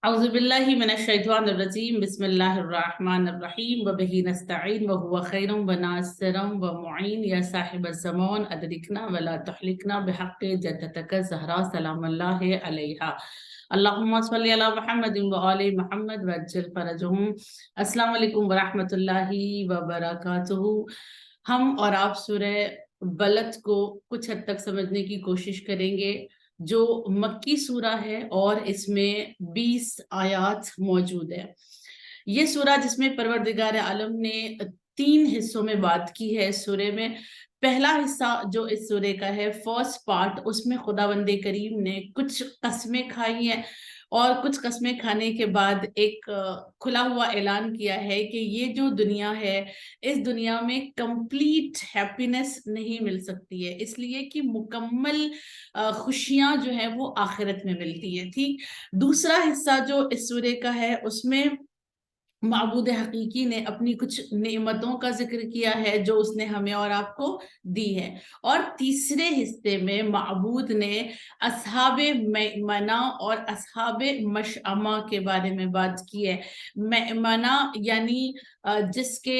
أعوذ بالله من الشيطان الرجيم بسم الله الرحمن الرحيم وبه نستعين وهو خير وناصر ومعين يا صاحب الزمان أدركنا ولا تحلكنا بحق جدتك الزهراء سلام الله عليها اللهم صل على محمد وآل محمد وعجل فرجهم السلام علیکم ورحمۃ اللہ وبرکاتہ۔ ہم اور آپ سورہ بلد کو کچھ حد تک سمجھنے کی کوشش کریں گے، جو مکی سورہ ہے اور اس میں 20 آیات موجود ہے۔ یہ سورہ جس میں پروردگار عالم نے 3 حصوں میں بات کی ہے اس سورے میں۔ پہلا حصہ جو اس سورے کا ہے، فرسٹ پارٹ، اس میں خداوند کریم نے کچھ قسمیں کھائی ہیں اور کچھ قسمیں کھانے کے بعد ایک کھلا ہوا اعلان کیا ہے کہ یہ جو دنیا ہے، اس دنیا میں کمپلیٹ ہیپینس نہیں مل سکتی ہے، اس لیے کہ مکمل خوشیاں جو ہیں وہ آخرت میں ملتی ہیں۔ ٹھیک، دوسرا حصہ جو اس سورے کا ہے، اس میں معبود حقیقی نے اپنی کچھ نعمتوں کا ذکر کیا ہے جو اس نے ہمیں اور آپ کو دی ہے، اور تیسرے حصے میں معبود نے اصحاب میمنہ اور اصحاب مشأمہ کے بارے میں بات کی ہے۔ میمنہ یعنی جس کے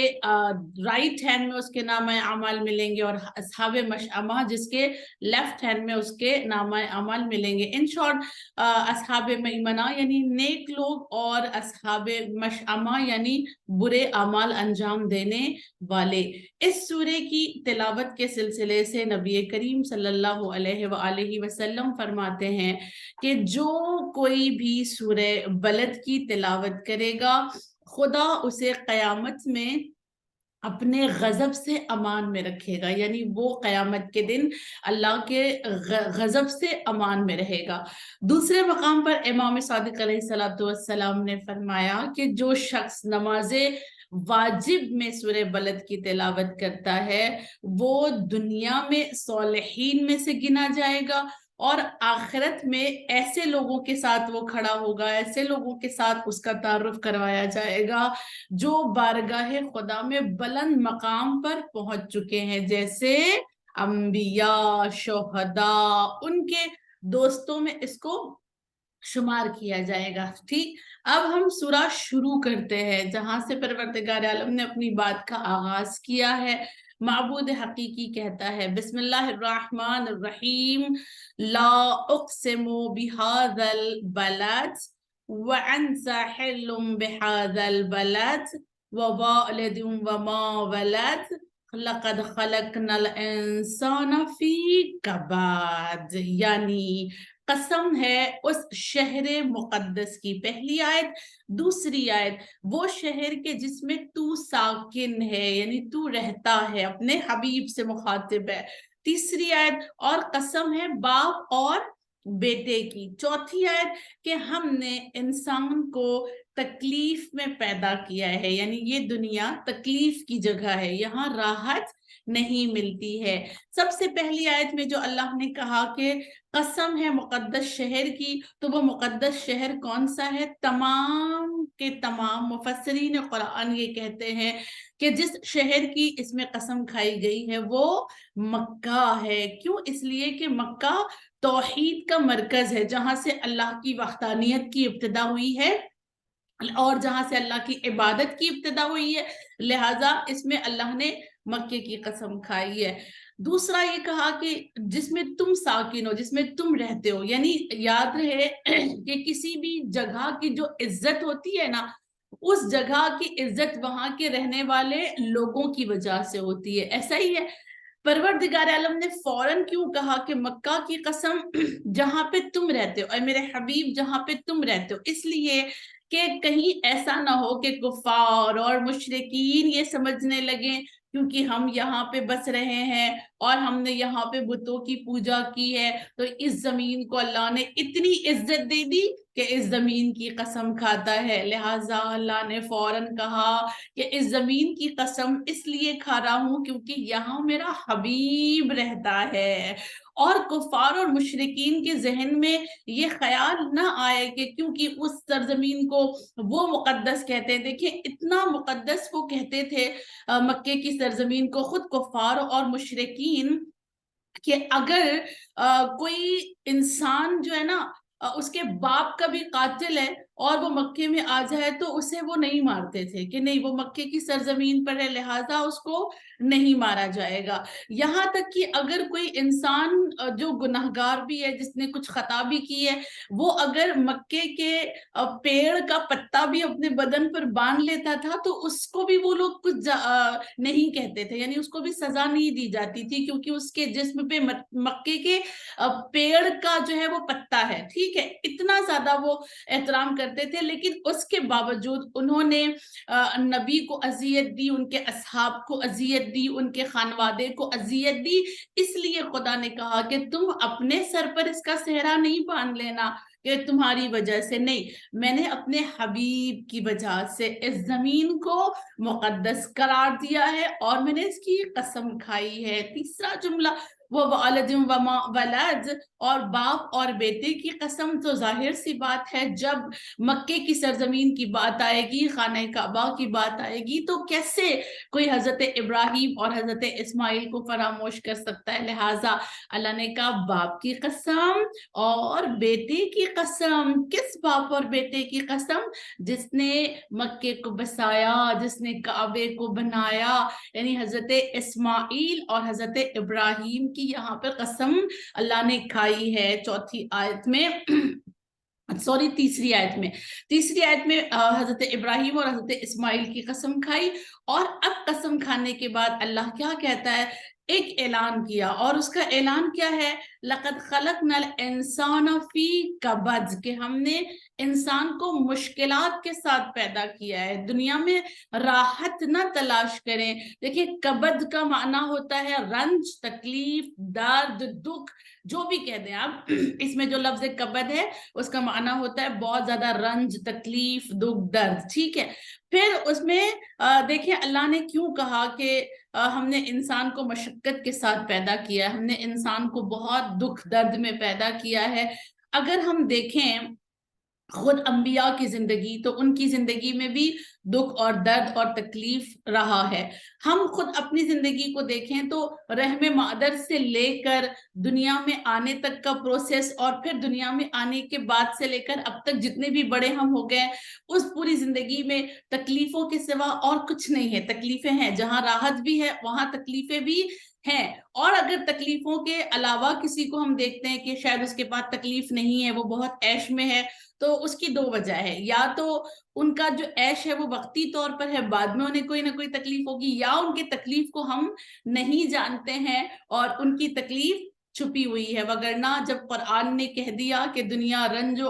رائٹ ہینڈ میں اس کے نامہ اعمال ملیں گے، اور اصحاب مشأمہ جس کے لیفٹ ہینڈ میں اس کے نامہ اعمال ملیں گے۔ ان شارٹ، اصحاب میمنہ یعنی نیک لوگ اور اصحاب مشأمہ یعنی برے اعمال انجام دینے والے۔ اس سورے کی تلاوت کے سلسلے سے نبی کریم صلی اللہ علیہ وآلہ وسلم فرماتے ہیں کہ جو کوئی بھی سورہ بلد کی تلاوت کرے گا، خدا اسے قیامت میں اپنے غضب سے امان میں رکھے گا، یعنی وہ قیامت کے دن اللہ کے غضب سے امان میں رہے گا۔ دوسرے مقام پر امام صادق علیہ السلام نے فرمایا کہ جو شخص نماز واجب میں سورہ بلد کی تلاوت کرتا ہے، وہ دنیا میں صالحین میں سے گنا جائے گا، اور آخرت میں ایسے لوگوں کے ساتھ وہ کھڑا ہوگا، ایسے لوگوں کے ساتھ اس کا تعارف کروایا جائے گا جو بارگاہ خدا میں بلند مقام پر پہنچ چکے ہیں، جیسے انبیاء، شہداء، ان کے دوستوں میں اس کو شمار کیا جائے گا۔ ٹھیک، اب ہم سورہ شروع کرتے ہیں جہاں سے پروردگار عالم نے اپنی بات کا آغاز کیا ہے۔ معبود حقیقی کہتا ہے، بسم اللہ الرحمن الرحیم، لا اقسم بهذا البلد وانت حل بهذا البلد ووالد وما ولد لقد خلقنا الانسان فی کبد، یعنی قسم ہے اس شہر مقدس کی۔ پہلی آیت۔ دوسری آیت، وہ شہر کے جس میں تو ساکن ہے، یعنی تو رہتا ہے، اپنے حبیب سے مخاطب ہے۔ تیسری آیت، اور قسم ہے باپ اور بیٹے کی۔ چوتھی آیت کہ ہم نے انسان کو تکلیف میں پیدا کیا ہے، یعنی یہ دنیا تکلیف کی جگہ ہے، یہاں راحت نہیں ملتی ہے۔ سب سے پہلی آیت میں جو اللہ نے کہا کہ قسم ہے مقدس شہر کی، تو وہ مقدس شہر کون سا ہے؟ تمام کے تمام مفسرین قرآن یہ کہتے ہیں کہ جس شہر کی اس میں قسم کھائی گئی ہے وہ مکہ ہے۔ کیوں؟ اس لیے کہ مکہ توحید کا مرکز ہے، جہاں سے اللہ کی وحدانیت کی ابتدا ہوئی ہے اور جہاں سے اللہ کی عبادت کی ابتدا ہوئی ہے، لہٰذا اس میں اللہ نے مکے کی قسم کھائی ہے۔ دوسرا یہ کہا کہ جس میں تم ساکن ہو، جس میں تم رہتے ہو، یعنی یاد رہے کہ کسی بھی جگہ کی جو عزت ہوتی ہے نا، اس جگہ کی عزت وہاں کے رہنے والے لوگوں کی وجہ سے ہوتی ہے۔ ایسا ہی ہے، پروردگار عالم نے فوراً کیوں کہا کہ مکہ کی قسم جہاں پہ تم رہتے ہو، اے میرے حبیب جہاں پہ تم رہتے ہو، اس لیے کہ کہیں ایسا نہ ہو کہ کفار اور مشرکین یہ سمجھنے لگیں کیونکہ ہم یہاں پہ بس رہے ہیں اور ہم نے یہاں پہ بتوں کی پوجا کی ہے تو اس زمین کو اللہ نے اتنی عزت دے دی کہ اس زمین کی قسم کھاتا ہے۔ لہٰذا اللہ نے فوراً کہا کہ اس زمین کی قسم اس لیے کھا رہا ہوں کیونکہ یہاں میرا حبیب رہتا ہے، اور کفار اور مشرکین کے ذہن میں یہ خیال نہ آئے کہ کیونکہ اس سرزمین کو وہ مقدس کہتے ہیں۔ دیکھیں اتنا مقدس وہ کہتے تھے مکے کی سرزمین کو خود کفار اور مشرکین، کہ اگر کوئی انسان جو ہے نا اس کے باپ کا بھی قاتل ہے اور وہ مکے میں آ جائے تو اسے وہ نہیں مارتے تھے کہ نہیں وہ مکے کی سرزمین پر ہے لہٰذا اس کو نہیں مارا جائے گا. یہاں تک کہ اگر کوئی انسان جو گناہگار بھی ہے جس نے کچھ خطا بھی کی ہے وہ اگر مکے کے پیڑ کا پتا بھی اپنے بدن پر باندھ لیتا تھا تو اس کو بھی وہ لوگ کچھ نہیں کہتے تھے, یعنی اس کو بھی سزا نہیں دی جاتی تھی کیونکہ اس کے جسم پہ مکے کے پیڑ کا جو ہے وہ پتا ہے. ٹھیک ہے, اتنا زیادہ وہ احترام کرتے تھے, لیکن اس کے باوجود انہوں نے نبی کو اذیت دی, ان کے اصحاب کو اذیت دی, ان کے خانوادے کو اذیت دی. اس لیے خدا نے کہا کہ تم اپنے سر پر اس کا صحرا نہیں باندھ لینا کہ تمہاری وجہ سے نہیں, میں نے اپنے حبیب کی وجہ سے اس زمین کو مقدس قرار دیا ہے اور میں نے اس کی قسم کھائی ہے. تیسرا جملہ وہ والد وما ولد, اور باپ اور بیٹے کی قسم. تو ظاہر سی بات ہے جب مکے کی سرزمین کی بات آئے گی, خانہ کعبہ کی بات آئے گی, تو کیسے کوئی حضرت ابراہیم اور حضرت اسماعیل کو فراموش کر سکتا ہے. لہٰذا اللہ نے کہا باپ کی قسم اور بیٹے کی قسم. کس باپ اور بیٹے کی قسم؟ جس نے مکے کو بسایا, جس نے کعبے کو بنایا, یعنی حضرت اسماعیل اور حضرت ابراہیم کی یہاں پر قسم اللہ نے کھائی ہے. چوتھی آیت میں تیسری آیت میں حضرت ابراہیم اور حضرت اسماعیل کی قسم کھائی. اور اب قسم کھانے کے بعد اللہ کیا کہتا ہے؟ ایک اعلان کیا, اور اس کا اعلان کیا ہے؟ لَقَدْ خَلَقْنَا الْإِنسَانَ فِي كَبَدٍ, کہ ہم نے انسان کو مشکلات کے ساتھ پیدا کیا ہے. دنیا میں راحت نہ تلاش کریں. دیکھیں کبد کا معنی ہوتا ہے رنج, تکلیف, درد, دکھ, جو بھی کہہ دیں آپ. اس میں جو لفظ کبد ہے اس کا معنی ہوتا ہے بہت زیادہ رنج, تکلیف, دکھ, درد. ٹھیک ہے, پھر اس میں دیکھیں اللہ نے کیوں کہا کہ ہم نے انسان کو مشقت کے ساتھ پیدا کیا ہے, ہم نے انسان کو بہت دکھ درد میں پیدا کیا ہے. اگر ہم دیکھیں خود انبیاء کی زندگی تو ان کی زندگی میں بھی دکھ اور درد اور تکلیف رہا ہے. ہم خود اپنی زندگی کو دیکھیں تو رحم مادر سے لے کر دنیا میں آنے تک کا پروسیس, اور پھر دنیا میں آنے کے بعد سے لے کر اب تک جتنے بھی بڑے ہم ہو گئے, اس پوری زندگی میں تکلیفوں کے سوا اور کچھ نہیں ہے. تکلیفیں ہیں, جہاں راحت بھی ہے وہاں تکلیفیں بھی ہیں. اور اگر تکلیفوں کے علاوہ کسی کو ہم دیکھتے ہیں کہ شاید اس کے پاس تکلیف نہیں ہے, وہ بہت عیش میں ہے, تو اس کی دو وجہ ہے. یا تو ان کا جو عیش ہے وہ وقتی طور پر ہے, بعد میں انہیں کوئی نہ کوئی تکلیف ہوگی, یا ان کی تکلیف کو ہم نہیں جانتے ہیں اور ان کی تکلیف چھپی ہوئی ہے. وگرنہ جب قرآن نے کہہ دیا کہ دنیا رنج و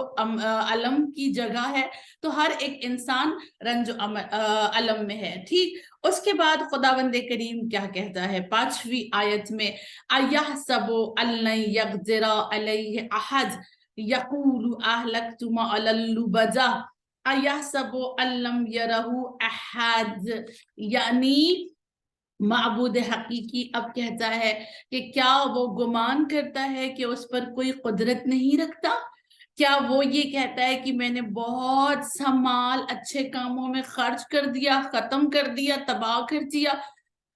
علم کی جگہ ہے تو ہر ایک انسان رنج و علم میں ہے. ٹھیک, اس کے بعد خداوند کریم کیا کہتا ہے 5ویں آیت میں, اَيَحْسَبُ أَن لَّن يَقْدِرَ عَلَيْهِ أَحَدٌ يَقُولُ أَهْلَكْتُ مَالًا لُبَدًا أَيَحْسَبُ أَن لَّمْ يَرَهُ أَحَدٌ, یعنی معبود حقیقی اب کہتا ہے کہ کیا وہ گمان کرتا ہے کہ اس پر کوئی قدرت نہیں رکھتا؟ کیا وہ یہ کہتا ہے کہ میں نے بہت سا مال اچھے کاموں میں خرچ کر دیا, ختم کر دیا, تباہ کر دیا؟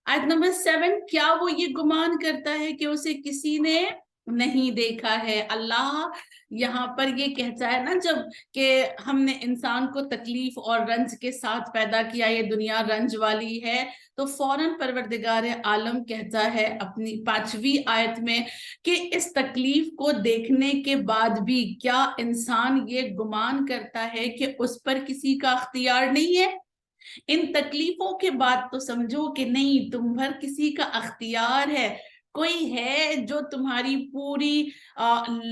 آیت نمبر 7, کیا وہ یہ گمان کرتا ہے کہ اسے کسی نے نہیں دیکھا ہے؟ اللہ یہاں پر یہ کہتا ہے نا جب کہ ہم نے انسان کو تکلیف اور رنج کے ساتھ پیدا کیا, یہ دنیا رنج والی ہے, تو فوراً پروردگار عالم کہتا ہے اپنی 5ویں آیت میں کہ اس تکلیف کو دیکھنے کے بعد بھی کیا انسان یہ گمان کرتا ہے کہ اس پر کسی کا اختیار نہیں ہے؟ ان تکلیفوں کے بعد تو سمجھو کہ نہیں, تم پر کسی کا اختیار ہے. کوئی ہے جو تمہاری پوری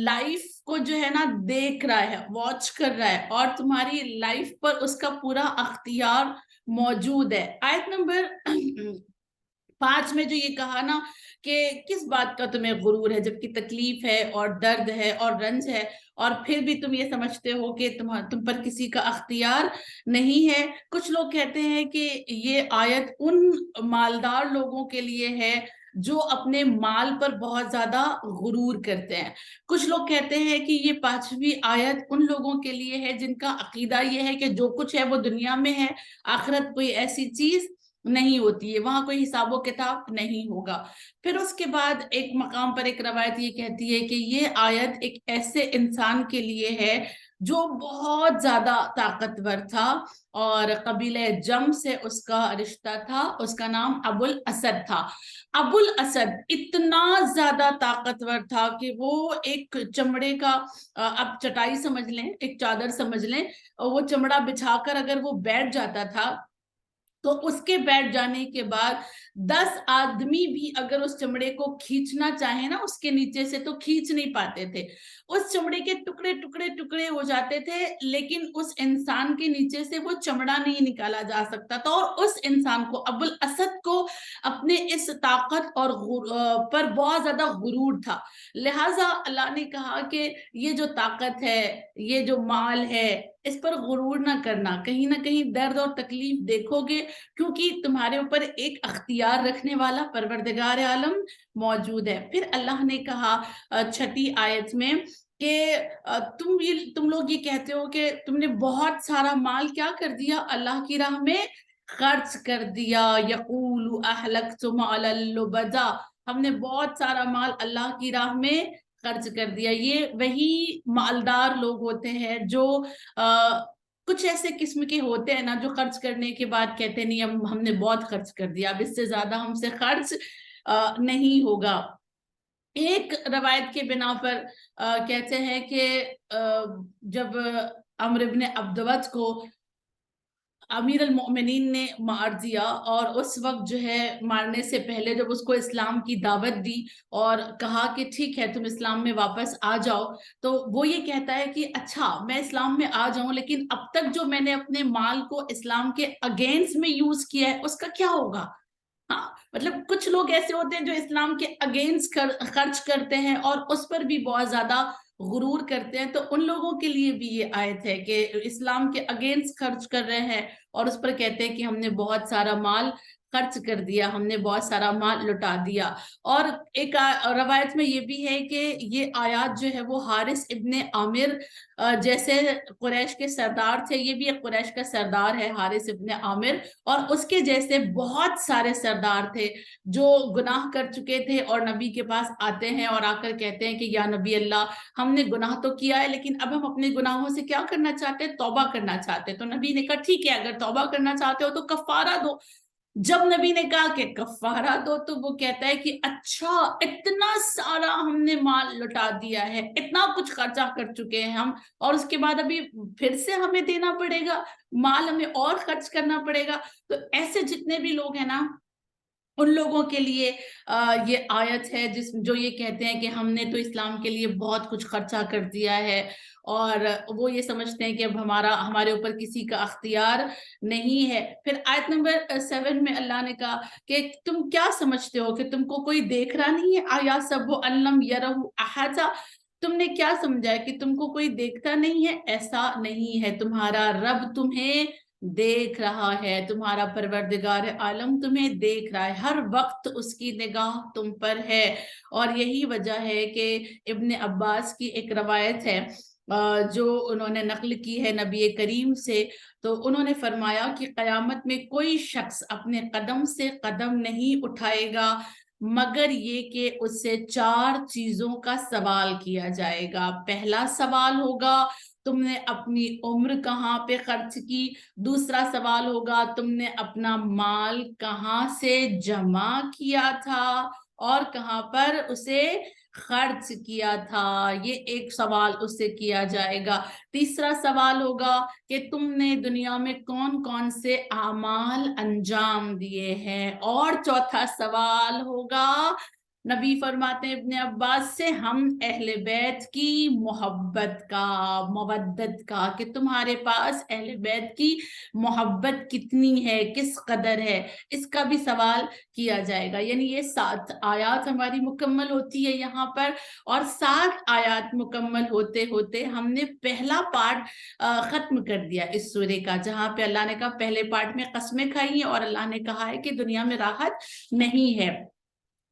لائف کو جو ہے نا دیکھ رہا ہے, واچ کر رہا ہے, اور تمہاری لائف پر اس کا پورا اختیار موجود ہے. آیت نمبر 5 میں جو یہ کہا نا کہ کس بات کا تمہیں غرور ہے جبکہ تکلیف ہے اور درد ہے اور رنج ہے, اور پھر بھی تم یہ سمجھتے ہو کہ تم پر کسی کا اختیار نہیں ہے. کچھ لوگ کہتے ہیں کہ یہ آیت ان مالدار لوگوں کے لیے ہے جو اپنے مال پر بہت زیادہ غرور کرتے ہیں. کچھ لوگ کہتے ہیں کہ یہ 5ویں آیت ان لوگوں کے لیے ہے جن کا عقیدہ یہ ہے کہ جو کچھ ہے وہ دنیا میں ہے, آخرت کوئی ایسی چیز نہیں ہوتی ہے, وہاں کوئی حساب و کتاب نہیں ہوگا. پھر اس کے بعد ایک مقام پر ایک روایت یہ کہتی ہے کہ یہ آیت ایک ایسے انسان کے لیے ہے جو بہت زیادہ طاقتور تھا اور قبیلہ جم سے اس کا رشتہ تھا, اس کا نام ابو الاسد تھا. ابو الاسد اتنا زیادہ طاقتور تھا کہ وہ ایک چمڑے کا, اب چٹائی سمجھ لیں, ایک چادر سمجھ لیں, وہ چمڑا بچھا کر اگر وہ بیٹھ جاتا تھا تو اس کے بیٹھ جانے کے بعد 10 آدمی بھی اگر اس چمڑے کو کھینچنا چاہیں نا اس کے نیچے سے تو کھینچ نہیں پاتے تھے. اس چمڑے کے ٹکڑے ٹکڑے ٹکڑے ہو جاتے تھے, لیکن اس انسان کے نیچے سے وہ چمڑا نہیں نکالا جا سکتا تھا. اور اس انسان کو, ابو الاسد کو, اپنے اس طاقت اور پر بہت زیادہ غرور تھا. لہٰذا اللہ نے کہا کہ یہ جو طاقت ہے, یہ جو مال ہے, اس پر غرور نہ کرنا, کہیں نہ کہیں درد اور تکلیف دیکھو گے, کیونکہ تمہارے اوپر ایک اختیار رکھنے والا پروردگار عالم موجود ہے. پھر اللہ نے کہا 6 آیت میں کہ تم لوگ یہ کہتے ہو کہ تم نے بہت سارا مال کیا کر دیا, اللہ کی راہ میں خرچ کر دیا. یقول اہلکت مالا لبدا, ہم نے بہت سارا مال اللہ کی راہ میں خرچ کر دیا. یہ وہی مالدار لوگ ہوتے ہیں جو کچھ ایسے قسم کے ہوتے ہیں نا جو خرچ کرنے کے بعد کہتے نہیں ہم نے بہت خرچ کر دیا, اب اس سے زیادہ ہم سے خرچ نہیں ہوگا. ایک روایت کے بنا پر کہتے ہیں کہ جب عمرو بن عبدوت کو امیر المؤمنین نے مار دیا, اور اس وقت جو ہے مارنے سے پہلے جب اس کو اسلام کی دعوت دی اور کہا کہ ٹھیک ہے تم اسلام میں واپس آ جاؤ, تو وہ یہ کہتا ہے کہ اچھا میں اسلام میں آ جاؤں, لیکن اب تک جو میں نے اپنے مال کو اسلام کے اگینسٹ میں یوز کیا ہے اس کا کیا ہوگا. ہاں, مطلب کچھ لوگ ایسے ہوتے ہیں جو اسلام کے اگینسٹ خرچ کرتے ہیں اور اس پر بھی بہت زیادہ غرور کرتے ہیں, تو ان لوگوں کے لیے بھی یہ آیت ہے کہ اسلام کے اگینسٹ خرچ کر رہے ہیں اور اس پر کہتے ہیں کہ ہم نے بہت سارا مال خرچ کر دیا, ہم نے بہت سارا مال لٹا دیا. اور ایک روایت میں یہ بھی ہے کہ یہ آیات جو ہے وہ حارث ابن عامر جیسے قریش کے سردار تھے, یہ بھی ایک قریش کا سردار ہے حارث ابن عامر, اور اس کے جیسے بہت سارے سردار تھے جو گناہ کر چکے تھے اور نبی کے پاس آتے ہیں اور آ کر کہتے ہیں کہ یا نبی اللہ, ہم نے گناہ تو کیا ہے لیکن اب ہم اپنے گناہوں سے کیا کرنا چاہتے ہیں, توبہ کرنا چاہتے ہیں. تو نبی نے کہا ٹھیک ہے اگر توبہ کرنا چاہتے ہو تو کفارہ دو. جب نبی نے کہا کہ کفارہ دو تو وہ کہتا ہے کہ اچھا اتنا سارا ہم نے مال لٹا دیا ہے, اتنا کچھ خرچہ کر چکے ہیں ہم, اور اس کے بعد ابھی پھر سے ہمیں دینا پڑے گا, مال ہمیں اور خرچ کرنا پڑے گا. تو ایسے جتنے بھی لوگ ہیں نا ان لوگوں کے لیے یہ آیت ہے جو یہ کہتے ہیں کہ ہم نے تو اسلام کے لیے بہت کچھ خرچہ کر دیا ہے, اور وہ یہ سمجھتے ہیں کہ اب ہمارے اوپر کسی کا اختیار نہیں ہے. پھر آیت نمبر 7 میں اللہ نے کہا کہ تم کیا سمجھتے ہو کہ تم کو کوئی دیکھ رہا نہیں ہے, آیا سب علم یرہ احاطہ, تم نے کیا سمجھا ہے کہ تم کو کوئی دیکھتا نہیں ہے؟ ایسا نہیں ہے, تمہارا رب تمہیں دیکھ رہا ہے, تمہارا پروردگار عالم تمہیں دیکھ رہا ہے, ہر وقت اس کی نگاہ تم پر ہے. اور یہی وجہ ہے کہ ابن عباس کی ایک روایت ہے جو انہوں نے نقل کی ہے نبی کریم سے, تو انہوں نے فرمایا کہ قیامت میں کوئی شخص اپنے قدم سے قدم نہیں اٹھائے گا مگر یہ کہ اس سے 4 چیزوں کا سوال کیا جائے گا. پہلا سوال ہوگا تم نے اپنی عمر کہاں پہ خرچ کی, دوسرا سوال ہوگا تم نے اپنا مال کہاں سے جمع کیا تھا اور کہاں پر اسے خرچ کیا تھا, یہ ایک سوال اس سے کیا جائے گا. تیسرا سوال ہوگا کہ تم نے دنیا میں کون کون سے اعمال انجام دیے ہیں, اور چوتھا سوال ہوگا نبی فرماتے ہیں ابن عباس سے ہم اہل بیت کی محبت کا, مودت کا, کہ تمہارے پاس اہل بیت کی محبت کتنی ہے, کس قدر ہے, اس کا بھی سوال کیا جائے گا. یعنی یہ 7 آیات ہماری مکمل ہوتی ہے یہاں پر, اور 7 آیات مکمل ہوتے ہوتے ہم نے پہلا پارٹ ختم کر دیا اس سورے کا, جہاں پہ اللہ نے کہا پہلے پارٹ میں قسمیں کھائی ہیں اور اللہ نے کہا ہے کہ دنیا میں راحت نہیں ہے.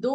2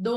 2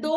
2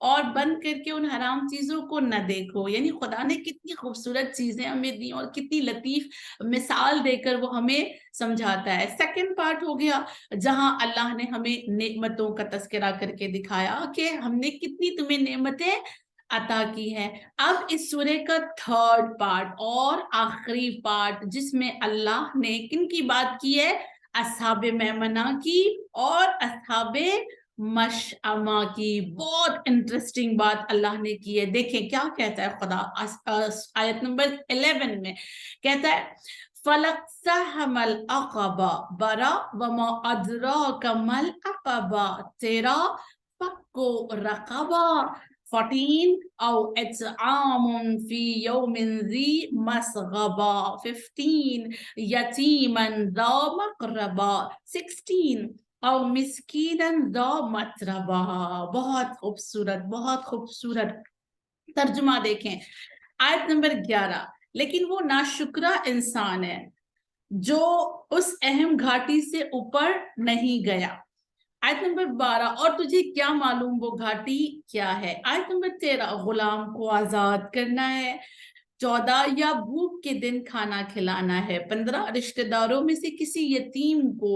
اور بند کر کے ان حرام چیزوں کو نہ دیکھو. یعنی خدا نے کتنی خوبصورت چیزیں ہمیں دی اور کتنی لطیف مثال دے کر وہ ہمیں سمجھاتا ہے. سیکنڈ پارٹ ہو گیا جہاں اللہ نے ہمیں نعمتوں کا تذکرہ کر کے دکھایا کہ ہم نے کتنی تمہیں نعمتیں عطا کی ہے. اب اس سورے کا تھرڈ پارٹ اور آخری پارٹ جس میں اللہ نے کن کی بات کی ہے؟ اصحاب میمنہ کی اور اصحاب مشأمہ کی. بہت انٹرسٹنگ بات اللہ نے کی ہے. دیکھیں کیا کہتا ہے خدا آیت نمبر 11 میں کہتا ہے فَلَقْتَحَمَ الْعَقَبَةَ برا وَمَا أَدْرَاكَ مَا الْعَقَبَةُ تیرا فَكُّ رَقَبَةٍ 14 او اطعام فی یوم ذی مسغبہ 15 یتیما ذا مقربہ 16 او مسکینا ذا متربہ. بہت خوبصورت بہت خوبصورت ترجمہ. دیکھیں آیت نمبر 11 لیکن وہ ناشکرا انسان ہے جو اس اہم گھاٹی سے اوپر نہیں گیا. آیت نمبر 12 اور تجھے کیا معلوم وہ گھاٹی کیا ہے. آیت نمبر 13 غلام کو آزاد کرنا ہے. 14 یا بھوک کے دن کھانا کھلانا ہے. 15 رشتہ داروں میں سے کسی یتیم کو.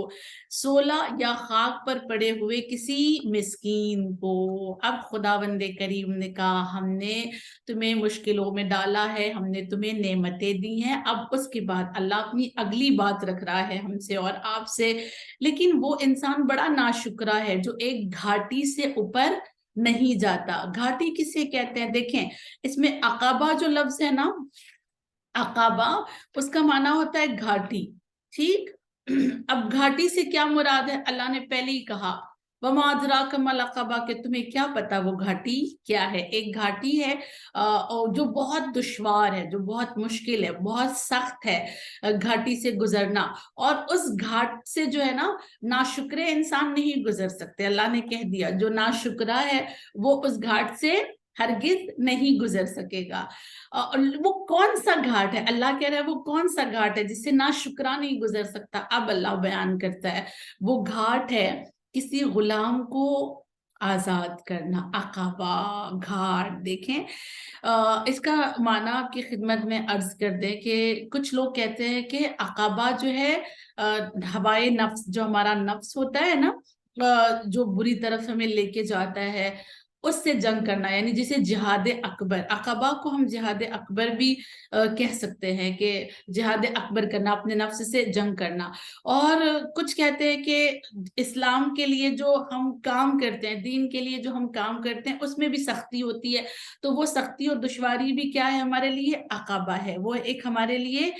16 یا خاک پر پڑے ہوئے کسی مسکین کو. اب خداوند کریم نے کہا ہم نے تمہیں مشکلوں میں ڈالا ہے, ہم نے تمہیں نعمتیں دی ہیں. اب اس کے بعد اللہ اپنی اگلی بات رکھ رہا ہے ہم سے اور آپ سے. لیکن وہ انسان بڑا ناشکرا ہے جو ایک گھاٹی سے اوپر نہیں جاتا. گھاٹی کسے کہتے ہیں؟ دیکھیں اس میں عقبہ جو لفظ ہے نا, عقبہ اس کا معنی ہوتا ہے گھاٹی. ٹھیک, اب گھاٹی سے کیا مراد ہے؟ اللہ نے پہلے ہی کہا وَمَا أَدْرَاكَ مَا الْعَقَبَةُ کہ تمہیں کیا پتا وہ گھاٹی کیا ہے. ایک گھاٹی ہے جو بہت دشوار ہے, جو بہت مشکل ہے, بہت سخت ہے گھاٹی سے گزرنا. اور اس گھاٹ سے جو ہے نا ناشکرے انسان نہیں گزر سکتے. اللہ نے کہہ دیا جو ناشکرا ہے وہ اس گھاٹ سے ہرگز نہیں گزر سکے گا. وہ کون سا گھاٹ ہے؟ اللہ کہہ رہا ہے وہ کون سا گھاٹ ہے جس سے ناشکرا نہیں گزر سکتا. اب اللہ بیان کرتا ہے وہ گھاٹ ہے کسی غلام کو آزاد کرنا. عقبہ گھاٹ. دیکھیں اس کا معنی آپ کی خدمت میں عرض کر دیں کہ کچھ لوگ کہتے ہیں کہ عقبہ جو ہے ہوائے نفس, جو ہمارا نفس ہوتا ہے نا جو بری طرف ہمیں لے کے جاتا ہے, اس سے جنگ کرنا, یعنی جسے جہاد اکبر. عقبہ کو ہم جہاد اکبر بھی کہہ سکتے ہیں کہ جہاد اکبر کرنا, اپنے نفس سے جنگ کرنا. اور کچھ کہتے ہیں کہ اسلام کے لیے جو ہم کام کرتے ہیں, دین کے لیے جو ہم کام کرتے ہیں, اس میں بھی سختی ہوتی ہے. تو وہ سختی اور دشواری بھی کیا ہے ہمارے لیے؟ عقبہ ہے. وہ ایک ہمارے لیے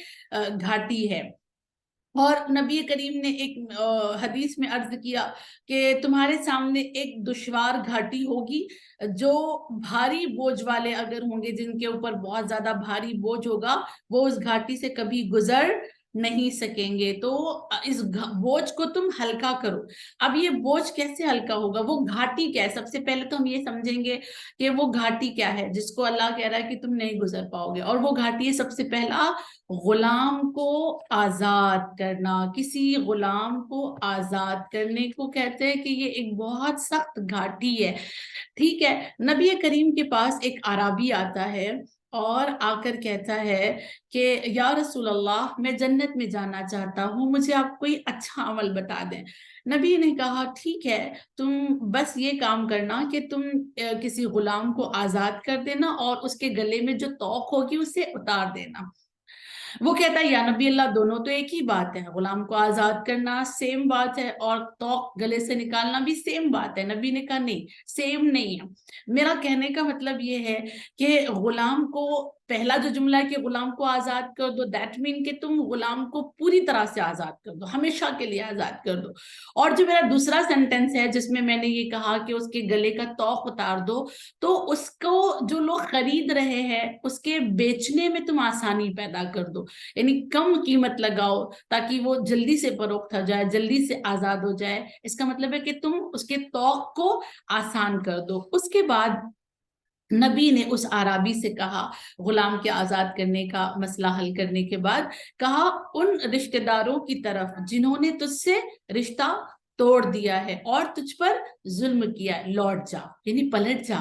گھاٹی ہے. اور نبی کریم نے ایک حدیث میں عرض کیا کہ تمہارے سامنے ایک دشوار گھاٹی ہوگی, جو بھاری بوجھ والے اگر ہوں گے, جن کے اوپر بہت زیادہ بھاری بوجھ ہوگا, وہ اس گھاٹی سے کبھی گزر نہیں سکیں گے. تو اس بوجھ کو تم ہلکا کرو. اب یہ بوجھ کیسے ہلکا ہوگا؟ وہ گھاٹی کیا ہے؟ سب سے پہلے تو ہم یہ سمجھیں گے کہ وہ گھاٹی کیا ہے جس کو اللہ کہہ رہا ہے کہ تم نہیں گزر پاؤ گے. اور وہ گھاٹی ہے سب سے پہلا غلام کو آزاد کرنا. کسی غلام کو آزاد کرنے کو کہتے ہیں کہ یہ ایک بہت سخت گھاٹی ہے. ٹھیک ہے, نبی کریم کے پاس ایک اعرابی آتا ہے اور آ کر کہتا ہے کہ یا رسول اللہ میں جنت میں جانا چاہتا ہوں, مجھے آپ کوئی اچھا عمل بتا دیں. نبی نے کہا ٹھیک ہے, تم بس یہ کام کرنا کہ تم کسی غلام کو آزاد کر دینا اور اس کے گلے میں جو توق ہوگی اسے اتار دینا. وہ کہتا ہے یا نبی اللہ دونوں تو ایک ہی بات ہے, غلام کو آزاد کرنا سیم بات ہے اور توق گلے سے نکالنا بھی سیم بات ہے. نبی نے کہا نہیں, سیم نہیں ہے. میرا کہنے کا مطلب یہ ہے کہ غلام کو پہلا جو جملہ ہے کہ غلام کو آزاد کر دو, دیٹ مین کہ تم غلام کو پوری طرح سے آزاد کر دو, ہمیشہ کے لیے آزاد کر دو. اور جو میرا دوسرا سینٹنس ہے جس میں نے یہ کہا کہ اس کے گلے کا توق اتار دو, تو اس کو جو لوگ خرید رہے ہیں اس کے بیچنے میں تم آسانی پیدا کر دو, یعنی کم قیمت لگاؤ تاکہ وہ جلدی سے فروخت ہو جائے, جلدی سے آزاد ہو جائے. اس کا مطلب ہے کہ تم اس کے توق کو آسان کر دو. اس کے بعد نبی نے اس اعرابی سے کہا, غلام کے آزاد کرنے کا مسئلہ حل کرنے کے بعد کہا ان رشتہ داروں کی طرف جنہوں نے تجھ سے رشتہ توڑ دیا ہے اور تجھ پر ظلم کیا ہے, لوٹ جا, یعنی پلٹ جا,